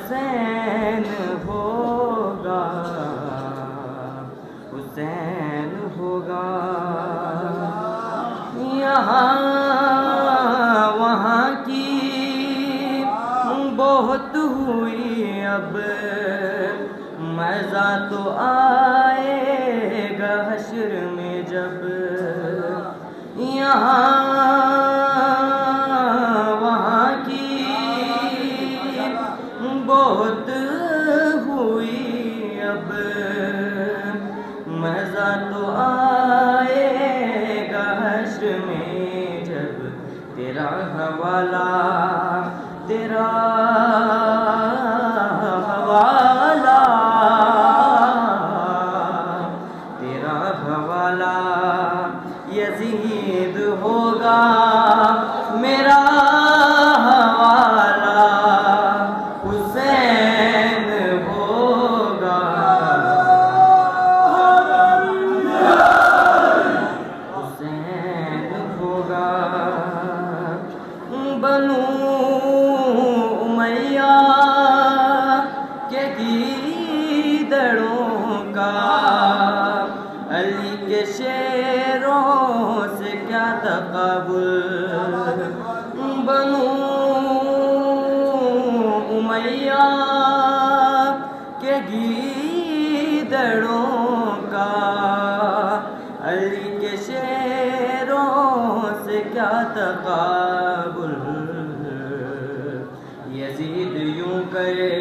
हुसैन होगा, हुसैन होगा। यहाँ वहाँ की बहुत हुई, अब मज़ा तो आएगा हश्र में जब। यहाँ वहाँ की बहुत हुई, अब मज़ा तो आएगा हश्र में जब। तेरा हवाला, तेरा हवाला, तेरा हवाला यजीद होगा, मेरा हवाला हुसैन होगा। हुसैन होगा। बनु उमैया के गीदड़ों का अली के शेरों से क्या तक़ाबुल। बनु उमैया के गीदड़ों का अली के शेरों से क्या तक़ाबुल। यजीद यूं करे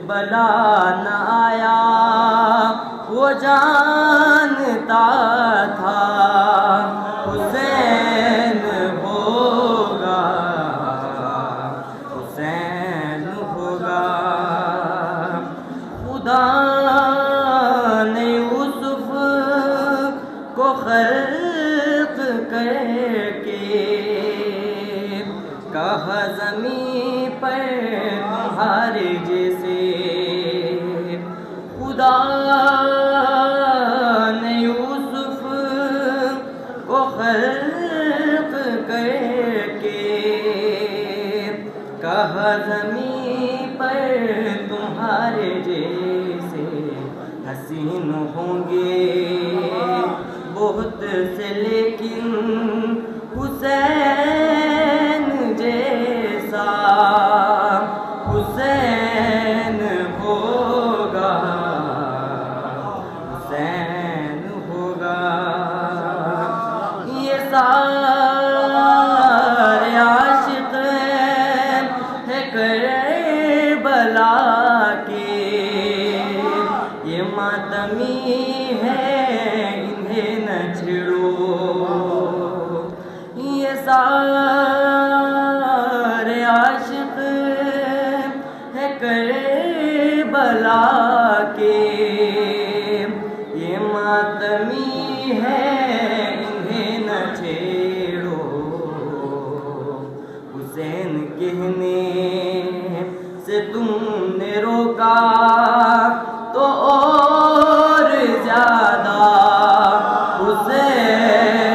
बला न आया, वो जानता था हुसैन होगा, हुसैन होगा। खुदा ने यूसुफ को खल्क़ करके कहा ज़मीं पर तुम्हारे जैसे। खुदा ने यूसुफ को खल्क़ करके कहा ज़मीं पर तुम्हारे जैसे। हसीन होंगे बहुत से लेकिन हुसैन जैसा हुसैन होगा, हुसैन होगा। ये सारे आशिक़ है करबला के, ये मातमी है इन्हें न छेड़ो। ये सारे आशिक़ है करबला के, ये मातमी है इन्हें न छेड़ो। हुसैन कहने से तुमने रोका तो और ज़्यादा हुसैन